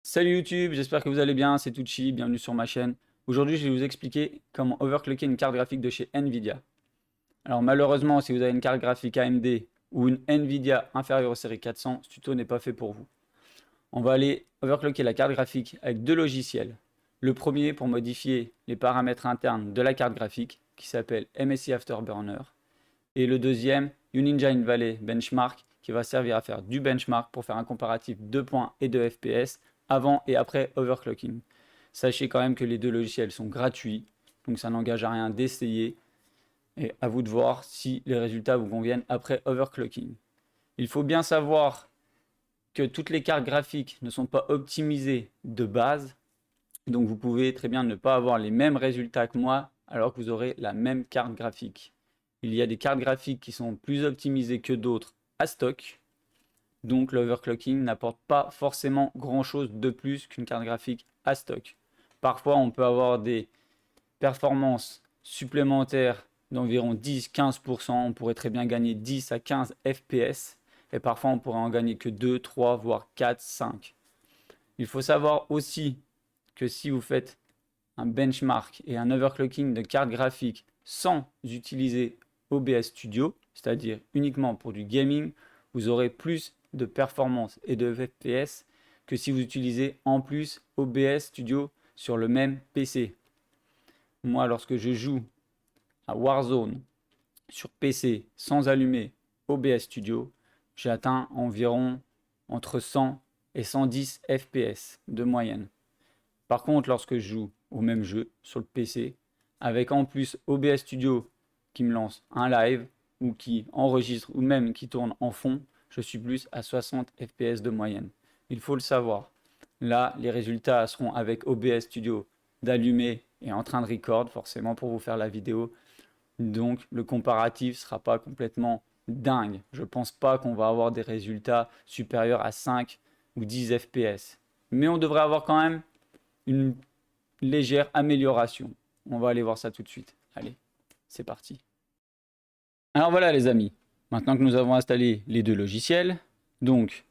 Salut YouTube, j'espère que vous allez bien, c'est Tucci, bienvenue sur ma chaîne. Aujourd'hui, je vais vous expliquer comment overclocker une carte graphique de chez Nvidia. Alors malheureusement, si vous avez une carte graphique AMD ou une Nvidia inférieure aux séries 400, ce tuto n'est pas fait pour vous. On va aller overclocker la carte graphique avec deux logiciels. Le premier pour modifier les paramètres internes de la carte graphique, qui s'appelle MSI Afterburner. Et le deuxième, Unninja Invalley Benchmark, qui va servir à faire du benchmark pour faire un comparatif de points et de FPS avant et après overclocking. Sachez quand même que les deux logiciels sont gratuits, donc ça n'engage à rien d'essayer et à vous de voir si les résultats vous conviennent après overclocking. Il faut bien savoir que toutes les cartes graphiques ne sont pas optimisées de base, donc vous pouvez très bien ne pas avoir les mêmes résultats que moi alors que vous aurez la même carte graphique. Il y a des cartes graphiques qui sont plus optimisées que d'autres à stock. Donc l'overclocking n'apporte pas forcément grand-chose de plus qu'une carte graphique à stock. Parfois, on peut avoir des performances supplémentaires d'environ 10-15%. On pourrait très bien gagner 10 à 15 FPS. Et parfois, on pourrait en gagner que 2, 3, voire 4, 5. Il faut savoir aussi que si vous faites un benchmark et un overclocking de carte graphique sans utiliser OBS Studio, c'est-à-dire uniquement pour du gaming, vous aurez plus de performance et de FPS que si vous utilisez en plus OBS Studio sur le même PC. Moi, lorsque je joue à Warzone sur PC sans allumer OBS Studio, j'ai atteint environ entre 100 et 110 FPS de moyenne. Par contre, lorsque je joue au même jeu sur le PC, avec en plus OBS Studio qui me lance un live ou qui enregistre ou même qui tourne en fond, je suis plus à 60 FPS de moyenne. Il faut le savoir. Là, les résultats seront avec OBS Studio d'allumé et en train de record, forcément pour vous faire la vidéo. Donc le comparatif ne sera pas complètement dingue. Je ne pense pas qu'on va avoir des résultats supérieurs à 5 ou 10 FPS. Mais on devrait avoir quand même une légère amélioration. On va aller voir ça tout de suite. Allez, c'est parti. Alors voilà les amis, maintenant que nous avons installé les deux logiciels, donc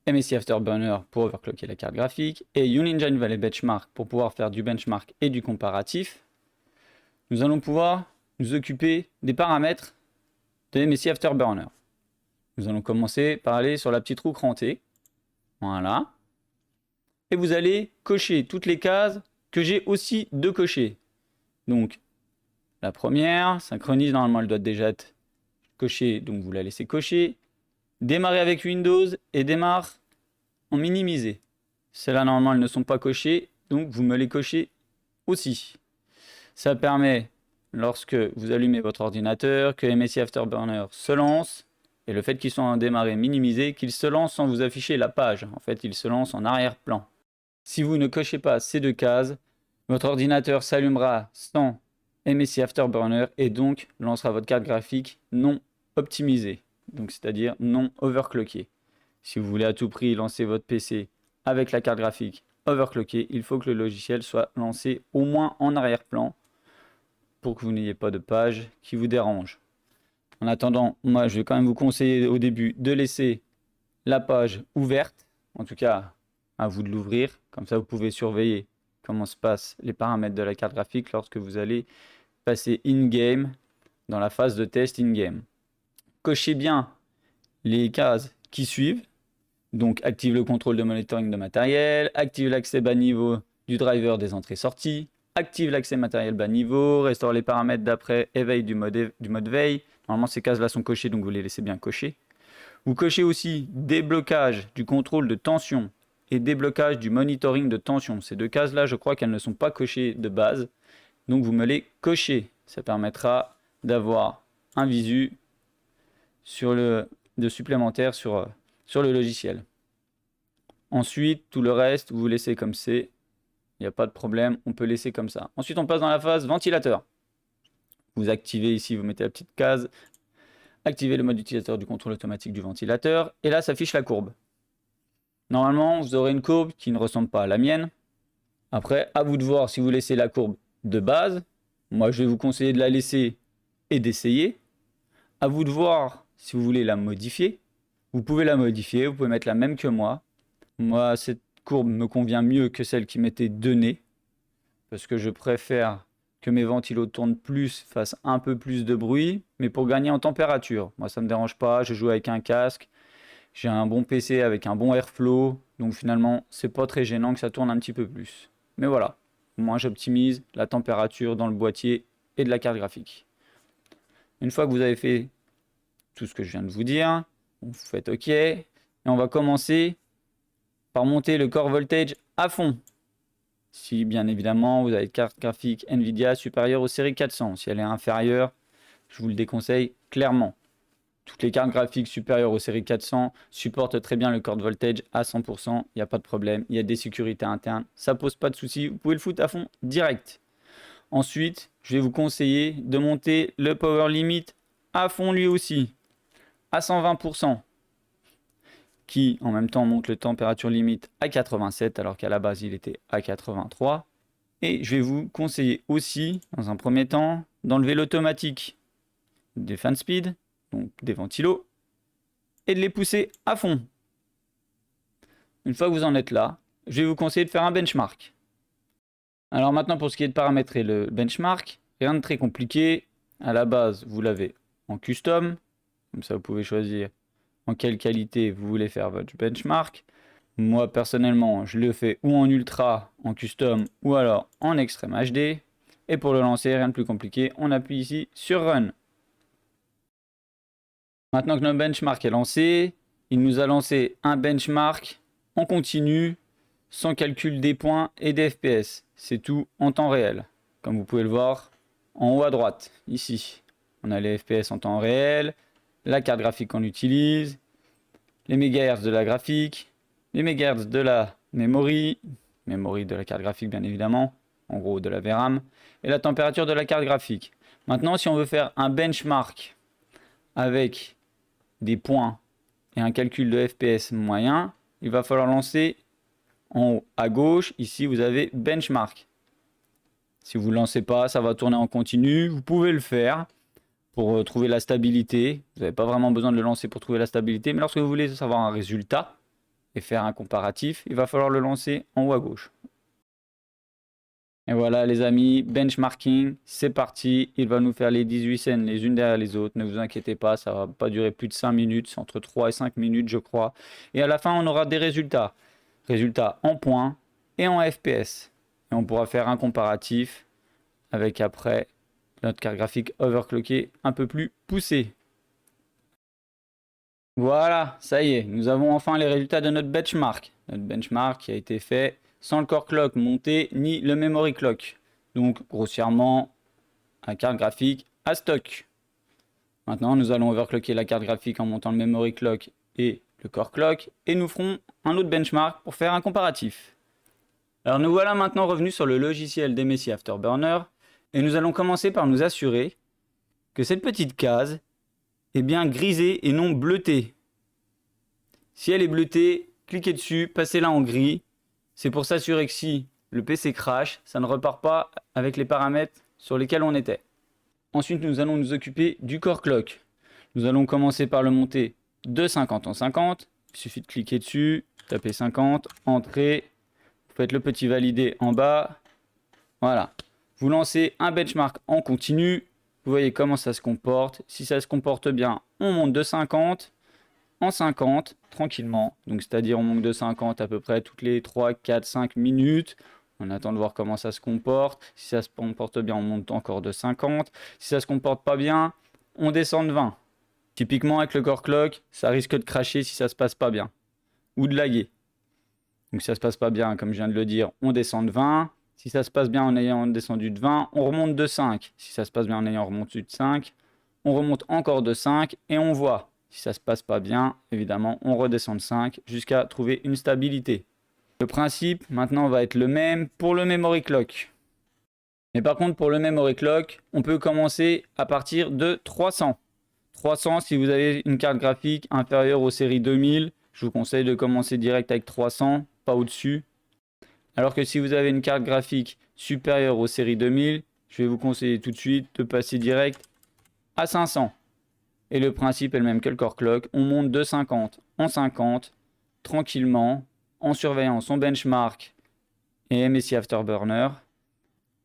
MSI Afterburner pour overclocker la carte graphique et Unninja Invalley Benchmark pour pouvoir faire du benchmark et du comparatif, nous allons pouvoir nous occuper des paramètres de MSI Afterburner. Nous allons commencer par aller sur la petite roue crantée. Voilà. Et vous allez cocher toutes les cases que j'ai aussi de cocher. Donc, la première, synchronise, normalement elle doit déjà être cochée, donc vous la laissez cocher. Démarrer avec Windows et démarre en minimisé. Celles-là, normalement, elles ne sont pas cochées, donc vous me les cochez aussi. Ça permet, lorsque vous allumez votre ordinateur, que MSI Afterburner se lance, et le fait qu'il soit en démarrer minimisé, qu'il se lance sans vous afficher la page. En fait, il se lance en arrière-plan. Si vous ne cochez pas ces deux cases, votre ordinateur s'allumera sans MSI Afterburner et donc lancera votre carte graphique non optimisée, donc c'est-à-dire non overclockée. Si vous voulez à tout prix lancer votre PC avec la carte graphique overclockée, il faut que le logiciel soit lancé au moins en arrière-plan pour que vous n'ayez pas de page qui vous dérange. En attendant, moi je vais quand même vous conseiller au début de laisser la page ouverte, en tout cas à vous de l'ouvrir, comme ça vous pouvez surveiller comment se passent les paramètres de la carte graphique lorsque vous allez passer in-game dans la phase de test in-game. Cochez bien les cases qui suivent, donc active le contrôle de monitoring de matériel, active l'accès bas niveau du driver des entrées-sorties, active l'accès matériel bas niveau, restaure les paramètres d'après éveil du mode veille. Normalement ces cases là sont cochées, donc vous les laissez bien cocher. Vous cochez aussi déblocage du contrôle de tension et déblocage du monitoring de tension. Ces deux cases-là, je crois qu'elles ne sont pas cochées de base. Donc vous me les cochez. Ça permettra d'avoir un visu de supplémentaire sur le logiciel. Ensuite, tout le reste, vous laissez comme c'est. Il n'y a pas de problème, on peut laisser comme ça. Ensuite, on passe dans la phase ventilateur. Vous activez ici, vous mettez la petite case. Activez le mode utilisateur du contrôle automatique du ventilateur. Et là, s'affiche la courbe. Normalement, vous aurez une courbe qui ne ressemble pas à la mienne. Après, à vous de voir si vous laissez la courbe de base. Moi, je vais vous conseiller de la laisser et d'essayer. À vous de voir si vous voulez la modifier. Vous pouvez la modifier, vous pouvez mettre la même que moi. Moi, cette courbe me convient mieux que celle qui mettait 2 nez. Parce que je préfère que mes ventilos tournent plus, fassent un peu plus de bruit, mais pour gagner en température. Moi, ça ne me dérange pas, je joue avec un casque, j'ai un bon PC avec un bon airflow, donc finalement, c'est pas très gênant que ça tourne un petit peu plus. Mais voilà, moi j'optimise la température dans le boîtier et de la carte graphique. Une fois que vous avez fait tout ce que je viens de vous dire, vous faites OK, et on va commencer par monter le core voltage à fond. Si bien évidemment vous avez une carte graphique Nvidia supérieure aux séries 400. Si elle est inférieure, je vous le déconseille clairement. Toutes les cartes graphiques supérieures aux séries 400 supportent très bien le core voltage à 100%. Il n'y a pas de problème. Il y a des sécurités internes. Ça pose pas de souci. Vous pouvez le foutre à fond direct. Ensuite, je vais vous conseiller de monter le power limit à fond lui aussi. À 120%. Qui en même temps monte le température limite à 87 alors qu'à la base il était à 83. Et je vais vous conseiller aussi, dans un premier temps, d'enlever l'automatique des fan speed, donc des ventilos, et de les pousser à fond. Une fois que vous en êtes là, je vais vous conseiller de faire un benchmark. Alors maintenant pour ce qui est de paramétrer le benchmark, rien de très compliqué. À la base, vous l'avez en custom, comme ça vous pouvez choisir en quelle qualité vous voulez faire votre benchmark. Moi personnellement je le fais ou en ultra, en custom ou alors en extrême HD. Et pour le lancer, rien de plus compliqué, on appuie ici sur Run. Maintenant que notre benchmark est lancé, il nous a lancé un benchmark en continu, sans calcul des points et des FPS. C'est tout en temps réel. Comme vous pouvez le voir en haut à droite, ici. On a les FPS en temps réel, la carte graphique qu'on utilise, les mégahertz de la graphique, les mégahertz de la memory de la carte graphique bien évidemment, en gros de la VRAM, et la température de la carte graphique. Maintenant, si on veut faire un benchmark avec des points et un calcul de FPS moyen, il va falloir lancer en haut à gauche, ici vous avez benchmark. Si vous ne le lancez pas, ça va tourner en continu, vous pouvez le faire pour trouver la stabilité. Vous n'avez pas vraiment besoin de le lancer pour trouver la stabilité, mais lorsque vous voulez savoir un résultat et faire un comparatif, il va falloir le lancer en haut à gauche. Et voilà les amis, benchmarking, c'est parti. Il va nous faire les 18 scènes les unes derrière les autres. Ne vous inquiétez pas, ça ne va pas durer plus de 5 minutes, c'est entre 3 et 5 minutes je crois. Et à la fin, on aura des résultats. Résultats en points et en FPS. Et on pourra faire un comparatif avec après notre carte graphique overclockée un peu plus poussée. Voilà, ça y est, nous avons enfin les résultats de notre benchmark. Notre benchmark qui a été fait sans le core clock monté ni le memory clock. Donc grossièrement, la carte graphique à stock. Maintenant, nous allons overclocker la carte graphique en montant le memory clock et le core clock. Et nous ferons un autre benchmark pour faire un comparatif. Alors nous voilà maintenant revenus sur le logiciel d'MSI Afterburner. Et nous allons commencer par nous assurer que cette petite case est bien grisée et non bleutée. Si elle est bleutée, cliquez dessus, passez-la en gris. C'est pour s'assurer que si le PC crash, ça ne repart pas avec les paramètres sur lesquels on était. Ensuite, nous allons nous occuper du core clock. Nous allons commencer par le monter de 50 en 50. Il suffit de cliquer dessus, taper 50, entrer. Vous faites le petit valider en bas. Voilà. Vous lancez un benchmark en continu. Vous voyez comment ça se comporte. Si ça se comporte bien, on monte de 50 en 50 tranquillement. Donc c'est-à-dire on monte de 50 à peu près toutes les 3, 4, 5 minutes. On attend de voir comment ça se comporte. Si ça se comporte bien, on monte encore de 50. Si ça se comporte pas bien, on descend de 20. Typiquement avec le core clock, ça risque de cracher si ça se passe pas bien. Ou de laguer. Donc si ça se passe pas bien, comme je viens de le dire, on descend de 20. Si ça se passe bien en ayant descendu de 20, on remonte de 5. Si ça se passe bien en ayant remonté de 5, on remonte encore de 5 et on voit. Si ça se passe pas bien, évidemment, on redescend de 5 jusqu'à trouver une stabilité. Le principe, maintenant, va être le même pour le memory clock. Mais par contre, pour le memory clock, on peut commencer à partir de 300. 300, si vous avez une carte graphique inférieure aux séries 2000, je vous conseille de commencer direct avec 300, pas au-dessus. Alors que si vous avez une carte graphique supérieure aux séries 2000, je vais vous conseiller tout de suite de passer direct à 500. Et le principe est le même que le core clock. On monte de 50 en 50, tranquillement, en surveillant son benchmark et MSI Afterburner.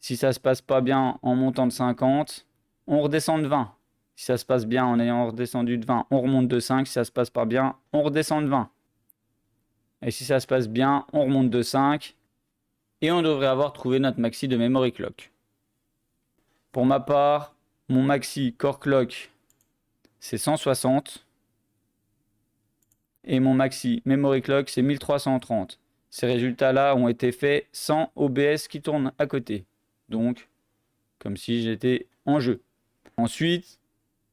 Si ça se passe pas bien en montant de 50, on redescend de 20. Si ça se passe bien en ayant redescendu de 20, on remonte de 5. Si ça se passe pas bien, on redescend de 20. Et si ça se passe bien, on remonte de 5. Et on devrait avoir trouvé notre maxi de memory clock. Pour ma part, mon maxi core clock, c'est 160. Et mon maxi memory clock, c'est 1330. Ces résultats-là ont été faits sans OBS qui tourne à côté. Donc, comme si j'étais en jeu. Ensuite,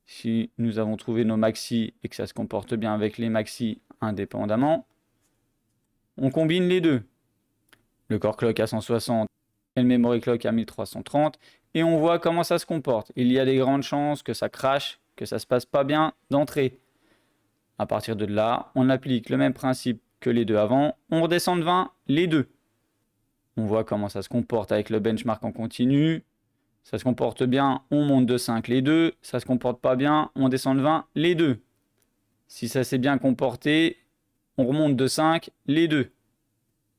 si nous avons trouvé nos maxi et que ça se comporte bien avec les maxi indépendamment, on combine les deux. Le core clock à 160 et le memory clock à 1330 et on voit comment ça se comporte. Il y a des grandes chances que ça crache, que ça se passe pas bien d'entrée. À partir de là, on applique le même principe que les deux avant, on redescend de 20 les deux. On voit comment ça se comporte avec le benchmark en continu. Ça se comporte bien, on monte de 5 les deux. Ça se comporte pas bien, on descend de 20 les deux. Si ça s'est bien comporté, on remonte de 5 les deux.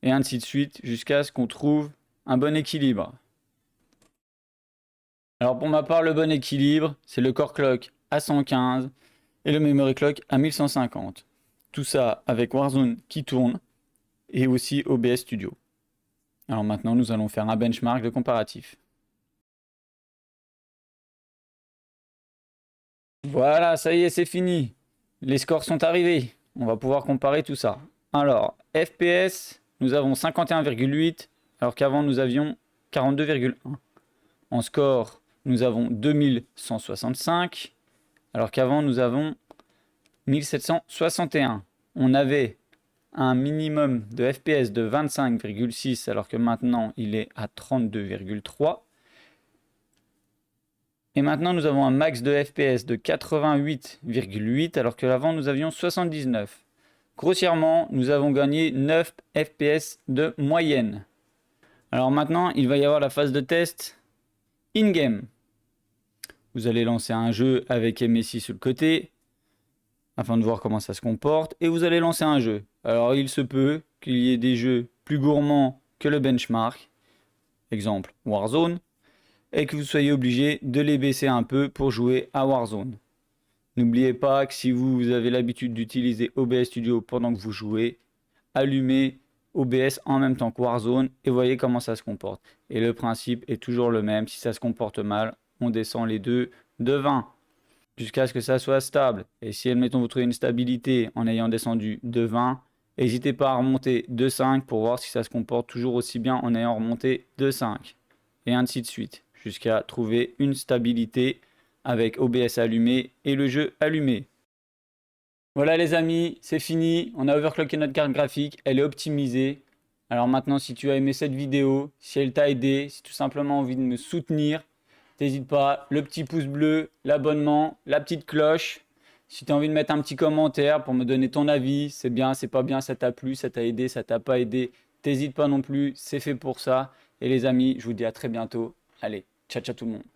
Et ainsi de suite jusqu'à ce qu'on trouve un bon équilibre. Alors pour ma part, le bon équilibre, c'est le core clock à 115 et le memory clock à 1150. Tout ça avec Warzone qui tourne et aussi OBS Studio. Alors maintenant, nous allons faire un benchmark de comparatif. Voilà, ça y est, c'est fini. Les scores sont arrivés. On va pouvoir comparer tout ça. Alors, FPS, nous avons 51,8 alors qu'avant nous avions 42,1. En score, nous avons 2165 alors qu'avant nous avons 1761. On avait un minimum de FPS de 25,6 alors que maintenant il est à 32,3. Et maintenant nous avons un max de FPS de 88,8 alors que avant nous avions 79. Grossièrement, nous avons gagné 9 FPS de moyenne. Alors maintenant, il va y avoir la phase de test in-game. Vous allez lancer un jeu avec MSI sur le côté afin de voir comment ça se comporte et vous allez lancer un jeu. Alors il se peut qu'il y ait des jeux plus gourmands que le benchmark, exemple Warzone, et que vous soyez obligé de les baisser un peu pour jouer à Warzone. N'oubliez pas que si vous avez l'habitude d'utiliser OBS Studio pendant que vous jouez, allumez OBS en même temps que Warzone et voyez comment ça se comporte. Et le principe est toujours le même, si ça se comporte mal, on descend les deux de 20 jusqu'à ce que ça soit stable. Et si, admettons, vous trouvez une stabilité en ayant descendu de 20, n'hésitez pas à remonter de 5 pour voir si ça se comporte toujours aussi bien en ayant remonté de 5. Et ainsi de suite, jusqu'à trouver une stabilité avec OBS allumé et le jeu allumé. Voilà les amis, c'est fini. On a overclocké notre carte graphique, elle est optimisée. Alors maintenant, si tu as aimé cette vidéo, si elle t'a aidé, si tu as simplement envie de me soutenir, n'hésite pas, le petit pouce bleu, l'abonnement, la petite cloche. Si tu as envie de mettre un petit commentaire pour me donner ton avis, c'est bien, c'est pas bien, ça t'a plu, ça t'a aidé, ça t'a pas aidé, n'hésite pas non plus, c'est fait pour ça. Et les amis, je vous dis à très bientôt. Allez, ciao ciao tout le monde.